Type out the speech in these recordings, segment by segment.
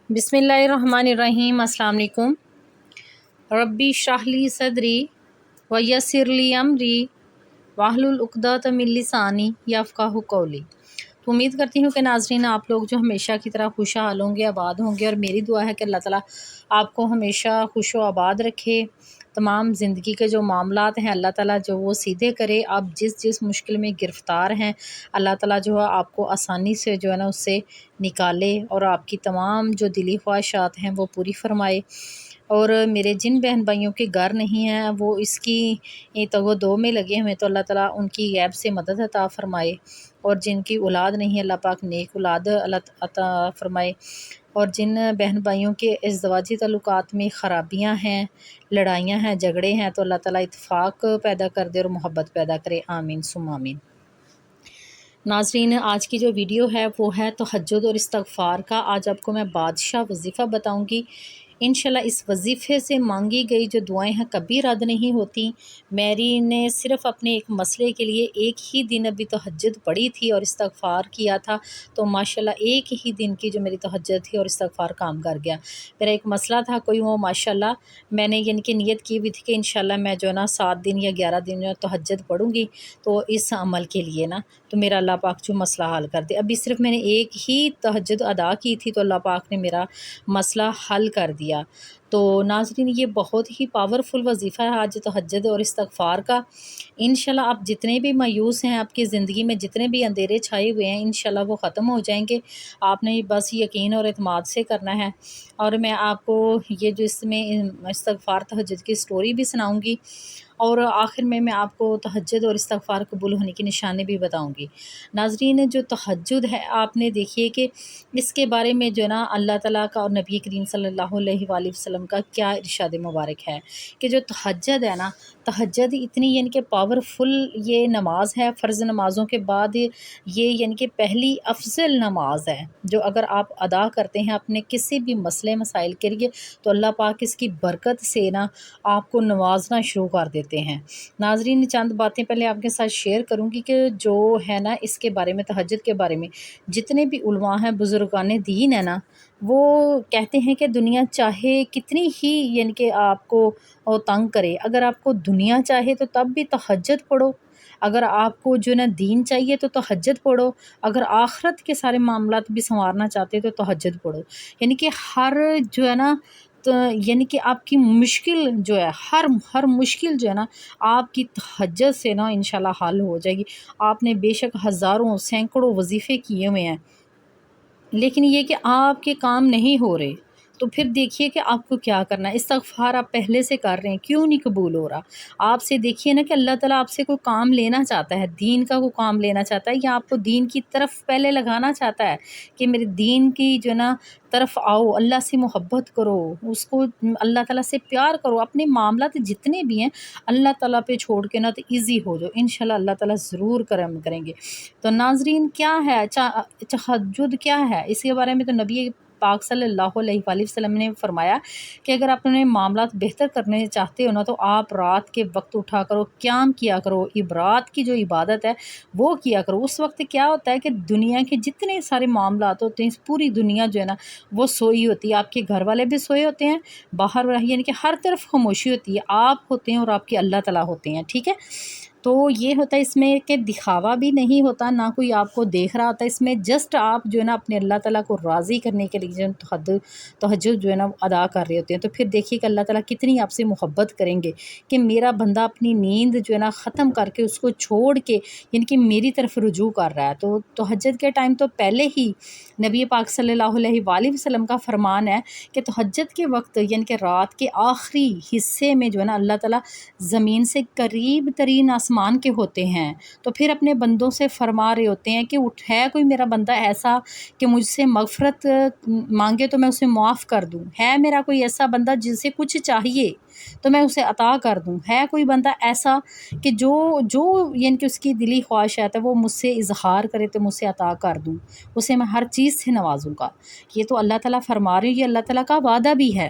بسم اللہ الرحمن الرحیم۔ السلام علیکم۔ ربی اشرح لی صدری ویسر لی امری واحلل عقدۃ من لسانی یفقہوا قولی۔ تو امید کرتی ہوں کہ ناظرین آپ لوگ جو ہمیشہ کی طرح خوشحال ہوں گے، آباد ہوں گے، اور میری دعا ہے کہ اللہ تعالیٰ آپ کو ہمیشہ خوش و آباد رکھے۔ تمام زندگی کے جو معاملات ہیں اللہ تعالیٰ جو وہ سیدھے کرے۔ آپ جس مشکل میں گرفتار ہیں اللہ تعالیٰ جو ہے آپ کو آسانی سے جو ہے نا اس سے نکالے، اور آپ کی تمام جو دلی خواہشات ہیں وہ پوری فرمائے۔ اور میرے جن بہن بھائیوں کے گھر نہیں ہیں وہ اس کی تو دو میں لگے ہوئے، تو اللہ تعالیٰ ان کی غیب سے مدد عطا فرمائے، اور جن کی اولاد نہیں اللہ پاک نیک اولاد اللہ عطا فرمائے، اور جن بہن بھائیوں کے ازدواجی تعلقات میں خرابیاں ہیں، لڑائیاں ہیں، جھگڑے ہیں، تو اللہ تعالیٰ اتفاق پیدا کر دے اور محبت پیدا کرے، آمین ثم آمین۔ ناظرین آج کی جو ویڈیو ہے وہ ہے تہجد اور استغفار کا۔ آج آپ کو میں بادشاہ وظیفہ بتاؤں گی۔ انشاءاللہ اس وظیفے سے مانگی گئی جو دعائیں ہیں کبھی رد نہیں ہوتی۔ میری نے صرف اپنے ایک مسئلے کے لیے ایک ہی دن ابھی تہجد پڑھی تھی اور استغفار کیا تھا، تو ماشاءاللہ ایک ہی دن کی جو میری تہجد تھی اور استغفار کام کر گیا۔ میرا ایک مسئلہ تھا کوئی، وہ ماشاءاللہ میں نے یعنی کہ نیت کی ہوئی تھی کہ انشاءاللہ میں جو ہے نا 7 دن یا 11 دن جو تہجد پڑھوں گی تو اس عمل کے لیے نا، تو میرا اللہ پاک جو مسئلہ حل کر دے۔ ابھی صرف میں نے ایک ہی تہجد ادا کی تھی تو اللہ پاک نے میرا مسئلہ حل کر دیا۔ تو ناظرین یہ بہت ہی پاورفل وظیفہ ہے آج تہجد اور استغفار کا۔ انشاءاللہ آپ جتنے بھی مایوس ہیں، آپ کی زندگی میں جتنے بھی اندھیرے چھائے ہوئے ہیں انشاءاللہ وہ ختم ہو جائیں گے۔ آپ نے بس یقین اور اعتماد سے کرنا ہے۔ اور میں آپ کو یہ جو اس میں استغفار تہجد کی سٹوری بھی سناؤں گی، اور آخر میں آپ کو تہجد اور استغفار قبول ہونے کی نشانی بھی بتاؤں گی۔ ناظرین جو تہجد ہے آپ نے دیکھیے کہ اس کے بارے میں جو ہے نا اللہ تعالیٰ کا اور نبی کریم صلی اللہ علیہ وآلہ وسلم کا کیا ارشاد مبارک ہے کہ جو تہجد ہے نا، تہجد اتنی یعنی کہ پاورفل یہ نماز ہے، فرض نمازوں کے بعد یہ یعنی کہ پہلی افضل نماز ہے، جو اگر آپ ادا کرتے ہیں اپنے کسی بھی مسئلے مسائل کے لیے تو اللہ پاک اس کی برکت سے نا آپ کو نوازنا شروع کر دیتے ہیں۔ ناظرین چند باتیں پہلے آپ کے ساتھ شیئر کروں گی کہ جو ہے نا اس کے بارے میں، تہجد کے بارے میں جتنے بھی علماء ہیں، بزرگان دین ہیں نا، وہ کہتے ہیں کہ دنیا چاہے کتنی ہی یعنی کہ آپ کو تنگ کرے، اگر آپ کو دنیا چاہے تو تب بھی تہجد پڑھو، اگر آپ کو جو نا دین چاہیے تو تہجد پڑھو، اگر آخرت کے سارے معاملات بھی سنوارنا چاہتے تو تہجد پڑھو۔ یعنی کہ ہر جو ہے نا تو یعنی کہ آپ کی مشکل جو ہے، ہر مشکل جو ہے نا آپ کی تہجد سے نا انشاءاللہ حل ہو جائے گی۔ آپ نے بے شک ہزاروں سینکڑوں وظیفے کیے ہوئے ہیں، لیکن یہ کہ آپ کے کام نہیں ہو رہے، تو پھر دیکھیے کہ آپ کو کیا کرنا ہے۔ استغفار آپ پہلے سے کر رہے ہیں، کیوں نہیں قبول ہو رہا؟ آپ سے دیکھیے نا کہ اللہ تعالیٰ آپ سے کوئی کام لینا چاہتا ہے، دین کا کوئی کام لینا چاہتا ہے، یا آپ کو دین کی طرف پہلے لگانا چاہتا ہے کہ میرے دین کی جو نا طرف آؤ، اللہ سے محبت کرو، اس کو اللہ تعالیٰ سے پیار کرو، اپنے معاملات جتنے بھی ہیں اللہ تعالیٰ پہ چھوڑ کے نا تو ایزی ہو جاؤ، انشاءاللہ اللہ تعالیٰ ضرور کرم کریں گے۔ تو ناظرین کیا ہے تہجد کیا ہے؟ اس کے بارے میں تو نبی پاک صلی اللہ علیہ وآلہ وسلم نے فرمایا کہ اگر آپ اپنے معاملات بہتر کرنے چاہتے ہو نا تو آپ رات کے وقت اٹھا کرو، قیام کیا کرو، عبادت کی جو عبادت ہے وہ کیا کرو۔ اس وقت کیا ہوتا ہے کہ دنیا کے جتنے سارے معاملات ہوتے ہیں، پوری دنیا جو ہے نا وہ سوئی ہوتی ہے، آپ کے گھر والے بھی سوئے ہوتے ہیں، باہر یعنی کہ ہر طرف خاموشی ہوتی ہے، آپ ہوتے ہیں اور آپ کے اللہ تعالیٰ ہوتے ہیں، ٹھیک ہے۔ تو یہ ہوتا ہے اس میں کہ دکھاوا بھی نہیں ہوتا، نہ کوئی آپ کو دیکھ رہا ہوتا ہے، اس میں جسٹ آپ جو ہے نا اپنے اللہ تعالیٰ کو راضی کرنے کے لیے تہجد جو ہے نا ادا کر رہے ہوتے ہیں، تو پھر دیکھیے کہ اللہ تعالیٰ کتنی آپ سے محبت کریں گے کہ میرا بندہ اپنی نیند جو ہے نا ختم کر کے اس کو چھوڑ کے یعنی کہ میری طرف رجوع کر رہا ہے۔ تو تہجد کے ٹائم تو پہلے ہی نبی پاک صلی اللہ علیہ وآلہ وسلم کا فرمان ہے کہ تہجد کے وقت یعنی کہ رات کے آخری حصے میں جو ہے نا اللہ تعالیٰ زمین سے قریب ترین آسمان کے ہوتے ہیں، تو پھر اپنے بندوں سے فرما رہے ہوتے ہیں کہ ہے کوئی میرا بندہ ایسا کہ مجھ سے مغفرت مانگے تو میں اسے معاف کر دوں، ہے میرا کوئی ایسا بندہ جسے کچھ چاہیے تو میں اسے عطا کر دوں، ہے کوئی بندہ ایسا کہ جو یعنی کہ اس کی دلی خواہشات ہے وہ مجھ سے اظہار کرے تو مجھ سے عطا کر دوں، اسے میں ہر چیز سے نوازوں گا۔ یہ تو اللہ تعالیٰ فرما رہے ہیں، یہ اللہ تعالیٰ کا وعدہ بھی ہے۔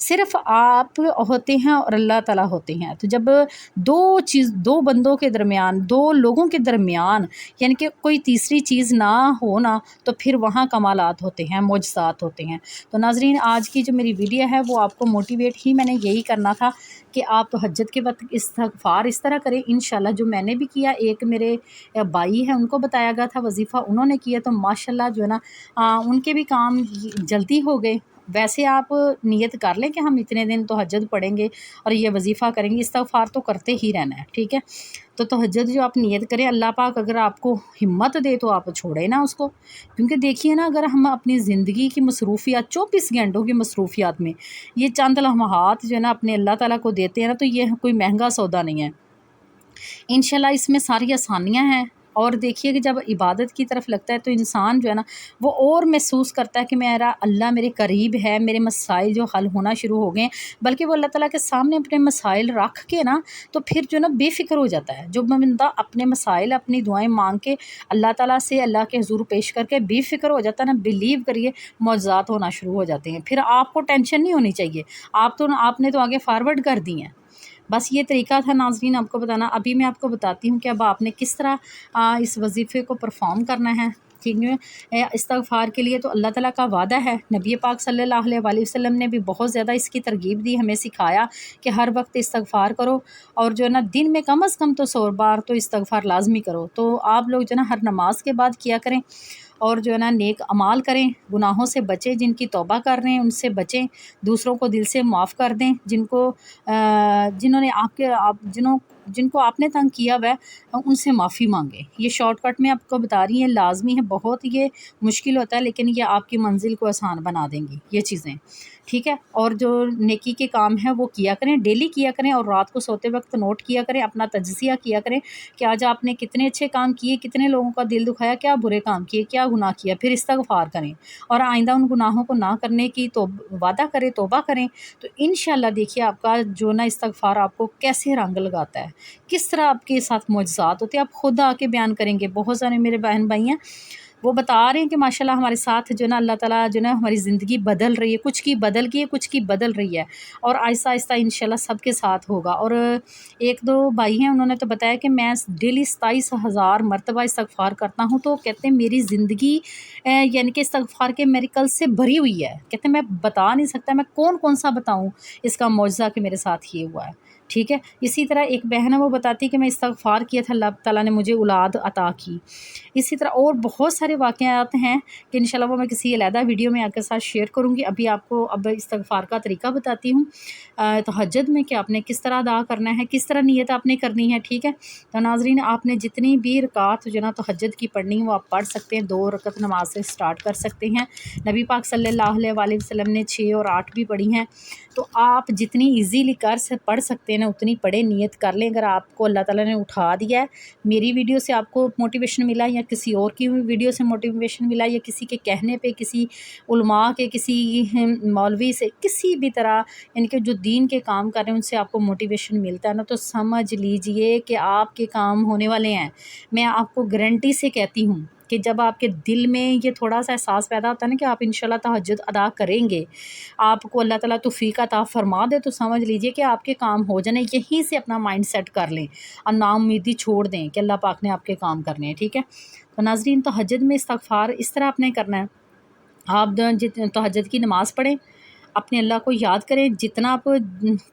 صرف آپ ہوتے ہیں اور اللہ تعالیٰ ہوتے ہیں. تو جب دو بندوں کے درمیان، دو لوگوں کے درمیان یعنی کہ کوئی تیسری چیز نہ ہو نا، تو پھر وہاں کمالات ہوتے ہیں، معجزات ہوتے ہیں. تو ناظرین، آج کی جو میری ویڈیو ہے وہ آپ کو موٹیویٹ ہی میں نے یہی کرنا تھا کہ آپ تہجد کے وقت استغفار اس طرح کریں انشاءاللہ، جو میں نے بھی کیا. ایک میرے بھائی ہیں، ان کو بتایا گیا تھا وظیفہ، انہوں نے کیا تو ماشاءاللہ جو ہے نا ان کے بھی کام جلدی ہو گئے. ویسے آپ نیت کر لیں کہ ہم اتنے دن تہجد پڑھیں گے اور یہ وظیفہ کریں گے، استغفار تو کرتے ہی رہنا ہے، ٹھیک ہے. تو تہجد جو آپ نیت کریں، اللہ پاک اگر آپ کو ہمت دے تو آپ چھوڑیں نا اس کو. کیونکہ دیکھیے نا، اگر ہم اپنی زندگی کی مصروفیات 24 گھنٹوں کی مصروفیات میں یہ چند لمحات جو ہے نا اپنے اللہ تعالیٰ کو دیتے ہیں نا، تو یہ کوئی مہنگا سودا نہیں ہے. انشاءاللہ اس میں ساری آسانیاں ہیں. اور دیکھیے کہ جب عبادت کی طرف لگتا ہے تو انسان جو ہے نا وہ اور محسوس کرتا ہے کہ میرا اللہ میرے قریب ہے، میرے مسائل جو حل ہونا شروع ہو گئے ہیں. بلکہ وہ اللہ تعالیٰ کے سامنے اپنے مسائل رکھ کے نا تو پھر جو ہے نا بے فکر ہو جاتا ہے. جو بندہ اپنے مسائل، اپنی دعائیں مانگ کے اللہ تعالیٰ سے اللہ کے حضور پیش کر کے بے فکر ہو جاتا ہے نا، بلیو کریے معجزات ہونا شروع ہو جاتے ہیں. پھر آپ کو ٹینشن نہیں ہونی چاہیے، آپ نے تو آگے فارورڈ کر دی ہیں. بس یہ طریقہ تھا ناظرین آپ کو بتانا. ابھی میں آپ کو بتاتی ہوں کہ اب آپ نے کس طرح اس وظیفے کو پرفارم کرنا ہے. ٹھیک ہے، استغفار کے لیے تو اللہ تعالیٰ کا وعدہ ہے. نبی پاک صلی اللہ علیہ وآلہ وسلم نے بھی بہت زیادہ اس کی ترغیب دی، ہمیں سکھایا کہ ہر وقت استغفار کرو، اور جو ہے نا دن میں کم از کم تو 100 بار تو استغفار لازمی کرو. تو آپ لوگ جو ہے نا ہر نماز کے بعد کیا کریں، اور جو ہے نا نیک اعمال کریں، گناہوں سے بچیں، جن کی توبہ کر رہے ہیں ان سے بچیں، دوسروں کو دل سے معاف کر دیں، جنہوں نے جن کو آپ نے تنگ کیا ہوا ہے ان سے معافی مانگیں. یہ شارٹ کٹ میں آپ کو بتا رہی ہیں، لازمی ہے. بہت یہ مشکل ہوتا ہے لیکن یہ آپ کی منزل کو آسان بنا دیں گی یہ چیزیں، ٹھیک ہے. اور جو نیکی کے کام ہیں وہ کیا کریں، ڈیلی کیا کریں، اور رات کو سوتے وقت نوٹ کیا کریں، اپنا تجزیہ کیا کریں کہ آج آپ نے کتنے اچھے کام کیے، کتنے لوگوں کا دل دکھایا، کیا برے کام کیے، کیا گناہ کیا. پھر استغفار کریں اور آئندہ ان گناہوں کو نہ کرنے کی وعدہ کریں، توبہ کریں. تو انشاءاللہ دیکھیے آپ کا جو نا استغفار آپ کو کیسے رنگ لگاتا ہے، کس طرح آپ کے ساتھ معجزات ہوتے ہیں. آپ خود آ کے بیان کریں گے. بہت سارے میرے بہن بھائی ہیں وہ بتا رہے ہیں کہ ماشاءاللہ ہمارے ساتھ جو ہے نا اللہ تعالیٰ جو ہے نا ہماری زندگی بدل رہی ہے، کچھ کی بدل گئی ہے، کچھ کی بدل رہی ہے، اور آہستہ آہستہ انشاءاللہ سب کے ساتھ ہوگا. اور ایک دو بھائی ہیں انہوں نے تو بتایا کہ میں ڈیلی 27,000 مرتبہ استغفار کرتا ہوں. تو کہتے ہیں میری زندگی یعنی کہ استغفار کے میریکل سے بھری ہوئی ہے. کہتے ہیں میں بتا نہیں سکتا، میں کون سا بتاؤں اس کا معجزہ کہ میرے ساتھ یہ ہوا ہے، ٹھیک ہے. اسی طرح ایک بہن ہے وہ بتاتی کہ میں استغفار کیا تھا، اللہ تعالیٰ نے مجھے اولاد عطا کی. اسی طرح اور بہت سارے واقعات ہیں کہ انشاءاللہ وہ میں کسی علیحدہ ویڈیو میں آپ کے ساتھ شیئر کروں گی. ابھی آپ کو استغفار کا طریقہ بتاتی ہوں تہجد میں کہ آپ نے کس طرح ادا کرنا ہے، کس طرح نیت آپ نے کرنی ہے، ٹھیک ہے. تو ناظرین، آپ نے جتنی بھی رکعت جو نا تہجد کی پڑھنی وہ آپ پڑھ سکتے ہیں. 2 رکعت نماز سے سٹارٹ کر سکتے ہیں. نبی پاک صلی اللہ علیہ وآلہ وسلم نے 6 اور 8 بھی پڑھی ہیں. تو آپ جتنی ایزیلی پڑھ سکتے ہیں نا اتنی پڑھیں، نیت کر لیں. اگر آپ کو اللہ تعالیٰ نے اٹھا دیا ہے، میری ویڈیو سے آپ کو موٹیویشن ملا یا کسی اور کی ویڈیو سے موٹیویشن ملا یا کسی کے کہنے پہ، کسی علماء کے، کسی مولوی سے، کسی بھی طرح یعنی کہ جو دین کے کام کر رہے ہیں ان سے آپ کو موٹیویشن ملتا ہے نا، تو سمجھ لیجئے کہ آپ کے کام ہونے والے ہیں. میں آپ کو گارنٹی سے کہتی ہوں کہ جب آپ کے دل میں یہ تھوڑا سا احساس پیدا ہوتا ہے نا کہ آپ انشاءاللہ تہجد ادا کریں گے، آپ کو اللہ تعالیٰ توفیق عطا فرما دے، تو سمجھ لیجئے کہ آپ کے کام ہو جانے. یہیں سے اپنا مائنڈ سیٹ کر لیں اور نا امیدی چھوڑ دیں کہ اللہ پاک نے آپ کے کام کرنے ہیں، ٹھیک ہے. تو ناظرین، تہجد میں استغفار اس طرح آپ نے کرنا ہے. آپ تہجد کی نماز پڑھیں، اپنے اللہ کو یاد کریں، جتنا آپ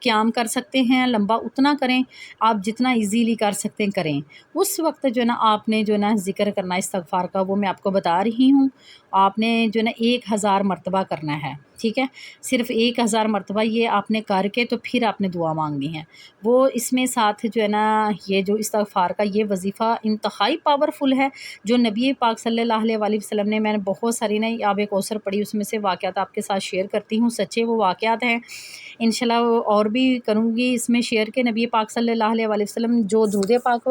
قیام کر سکتے ہیں لمبا اتنا کریں، آپ جتنا ایزیلی کر سکتے ہیں کریں. اس وقت جو ہے نا آپ نے جو ہے نا ذکر کرنا استغفار کا، وہ میں آپ کو بتا رہی ہوں. آپ نے جو ہے نا 1000 مرتبہ کرنا ہے، ٹھیک ہے. صرف 1000 مرتبہ یہ آپ نے کر کے تو پھر آپ نے دعا مانگنی ہے. وہ اس میں ساتھ جو ہے نا یہ جو استغفار کا یہ وظیفہ انتہائی پاورفل ہے، جو نبی پاک صلی اللہ علیہ وآلہ وسلم نے، میں نے بہت ساری نا آب کوثر پڑھی، اس میں سے واقعات آپ کے ساتھ شیئر کرتی ہوں. سچے وہ واقعات ہیں. انشاءاللہ اور بھی کروں گی اس میں شیئر کے نبی پاک صلی اللہ علیہ وآلہ وسلم جو درود پاک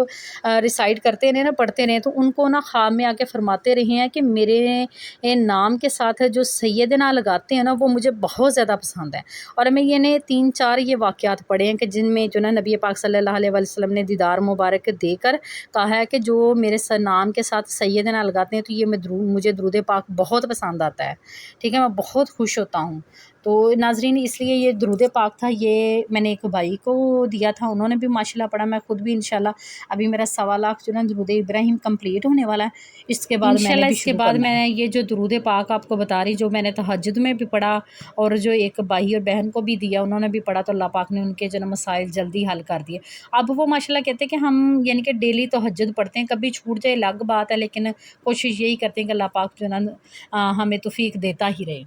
ریسائٹ کرتے رہے نا، پڑھتے رہے، تو ان کو نا خواب میں آ کے فرماتے رہے ہیں کہ میرے نام کے ساتھ جو سیدنا لگاتے ہیں نا وہ مجھے بہت زیادہ پسند ہے. اور میں یہ نے 3-4 یہ واقعات پڑھے ہیں کہ جن میں جو نا نبی پاک صلی اللہ علیہ وآلہ وسلم نے دیدار مبارک دے کر کہا ہے کہ جو میرے نام کے ساتھ سیدنا لگاتے ہیں تو یہ مجھے درود پاک بہت پسند آتا ہے، ٹھیک ہے، میں بہت خوش ہوتا ہوں. تو ناظرین اس لیے یہ درود پاک تھا، یہ میں نے ایک بھائی کو دیا تھا، انہوں نے بھی ماشاءاللہ پڑھا، میں خود بھی انشاءاللہ ابھی میرا 1.25 لاکھ جو نا درود ابراہیم کمپلیٹ ہونے والا ہے، اس کے بعد میں نے بھی اس کے شروع بعد کرنا ہے۔ میں یہ جو درود پاک آپ کو بتا رہی، جو میں نے تہجد میں بھی پڑھا اور جو ایک بھائی اور بہن کو بھی دیا، انہوں نے بھی پڑھا، تو اللہ پاک نے ان کے جو نا مسائل جلدی حل کر دیے۔ اب وہ ماشاءاللہ کہتے ہیں کہ ہم یعنی کہ ڈیلی تہجد پڑھتے ہیں، کبھی چھوٹ جائے الگ بات ہے، لیکن کوشش یہی کرتے ہیں کہ اللہ پاک جو نا ہمیں توفیق دیتا ہی رہے۔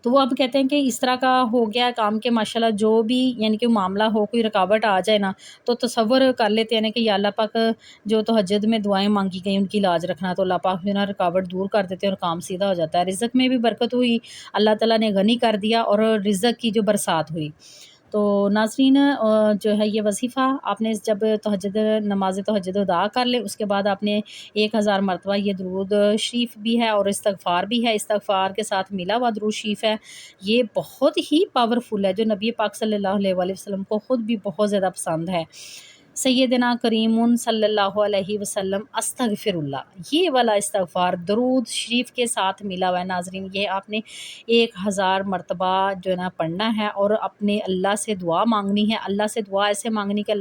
تو وہ اب کہتے ہیں کہ اس طرح کا ہو گیا کام کہ ماشاءاللہ جو بھی یعنی کہ معاملہ ہو، کوئی رکاوٹ آ جائے نا، تو تصور کر لیتے ہیں کہ یا اللہ پاک جو تہجد میں دعائیں مانگی گئی ان کی لاج رکھنا، تو اللہ پاک جو نا رکاوٹ دور کر دیتے ہیں اور کام سیدھا ہو جاتا ہے۔ رزق میں بھی برکت ہوئی، اللہ تعالیٰ نے غنی کر دیا اور رزق کی جو برسات ہوئی۔ تو ناظرین جو ہے یہ وظیفہ آپ نے جب نماز تہجد ادا کر لے، اس کے بعد آپ نے 1000 مرتبہ یہ درود شریف بھی ہے اور استغفار بھی ہے، استغفار کے ساتھ ملا ہوا درود شریف ہے، یہ بہت ہی پاورفل ہے، جو نبی پاک صلی اللہ علیہ وآلہ وسلم کو خود بھی بہت زیادہ پسند ہے۔ سیدنا کریم صلی اللہ علیہ وسلم استغفر اللہ، یہ والا استغفار درود شریف کے ساتھ ملا ہوا ہے ناظرین، یہ آپ نے 1000 مرتبہ جو ہے نا پڑھنا ہے اور اپنے اللہ سے دعا مانگنی ہے۔ اللہ سے دعا ایسے مانگنی کہ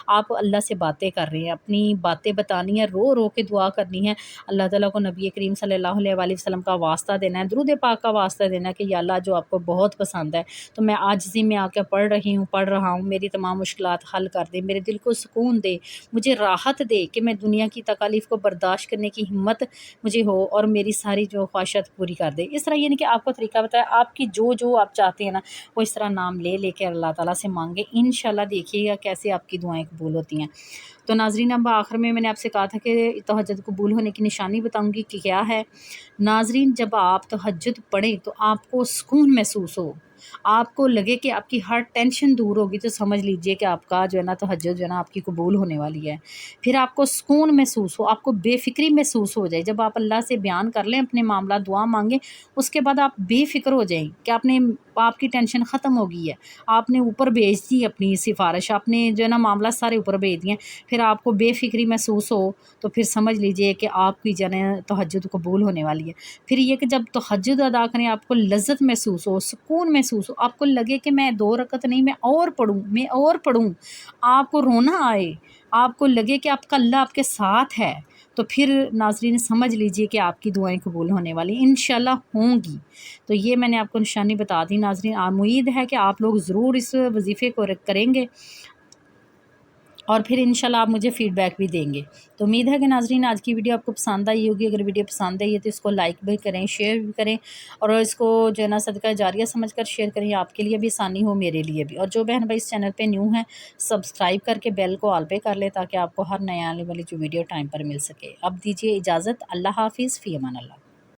آپ اللہ سے باتیں کر رہے ہیں، اپنی باتیں بتانی ہے، رو رو کے دعا کرنی ہے، اللہ تعالیٰ کو نبی کریم صلی اللہ علیہ وآلہ وسلم کا واسطہ دینا ہے، درود پاک کا واسطہ دینا ہے کہ یا اللہ جو آپ کو بہت پسند ہے، تو میں عاجزی میں آ کے پڑھ رہا ہوں، میری تمام مشکلات حل کر دے، میرے دل کو سکون دے، مجھے راحت دے کہ میں دنیا کی تکالیف کو برداشت کرنے کی ہمت مجھے ہو اور میری ساری جو خواہشات پوری کر دے۔ اس طرح یعنی کہ آپ کو طریقہ بتایا، آپ کی جو آپ چاہتے ہیں نا، وہ اس طرح نام لے کے اللہ تعالیٰ سے مانگے، انشاءاللہ دیکھیے گا کیسے آپ کی دعائیں قبول ہوتی ہیں۔ تو ناظرین اب آخر میں نے آپ سے کہا تھا کہ تہجد قبول ہونے کی نشانی بتاؤں گی کہ کیا ہے۔ ناظرین جب آپ تہجد پڑھیں تو آپ کو سکون محسوس ہو، آپ کو لگے کہ آپ کی ہر ٹینشن دور ہوگی، تو سمجھ لیجئے کہ آپ کا جو ہے نا تہجد جو ہے نا آپ کی قبول ہونے والی ہے۔ پھر آپ کو سکون محسوس ہو، آپ کو بے فکری محسوس ہو جائے، جب آپ اللہ سے بیان کر لیں اپنے معاملات، دعا مانگیں، اس کے بعد آپ بے فکر ہو جائیں کہ آپ کی ٹینشن ختم ہو گئی ہے، آپ نے اوپر بھیج دی اپنی سفارش، آپ نے جو ہے نا معاملات سارے اوپر بھیج دیے، پھر آپ کو بے فکری محسوس ہو، تو پھر سمجھ لیجئے کہ آپ کی جو ہے نا تہجد قبول ہونے والی ہے۔ پھر یہ کہ جب تہجد ادا کریں آپ کو لذت محسوس ہو، سکون محسوس ہو، آپ کو لگے کہ میں 2 رکعت نہیں میں اور پڑھوں، آپ کو رونا آئے، آپ کو لگے کہ آپ کا اللہ آپ کے ساتھ ہے، تو پھر ناظرین سمجھ لیجئے کہ آپ کی دعائیں قبول ہونے والی انشاءاللہ ہوں گی۔ تو یہ میں نے آپ کو نشانی بتا دی ناظرین، امید ہے کہ آپ لوگ ضرور اس وظیفے کو کریں گے اور پھر انشاءاللہ آپ مجھے فیڈ بیک بھی دیں گے۔ تو امید ہے کہ ناظرین آج کی ویڈیو آپ کو پسند آئی ہوگی، اگر ویڈیو پسند آئی ہے تو اس کو لائک بھی کریں، شیئر بھی کریں، اور اس کو جو ہے نا صدقہ جاریہ سمجھ کر شیئر کریں، آپ کے لیے بھی آسانی ہو، میرے لیے بھی۔ اور جو بہن بھائی اس چینل پہ نیو ہیں، سبسکرائب کر کے بیل کو آل پہ کر لیں تاکہ آپ کو ہر نئے آنے والی جو ویڈیو ٹائم پر مل سکے۔ اب دیجیے اجازت، اللہ حافظ، فی امان اللہ۔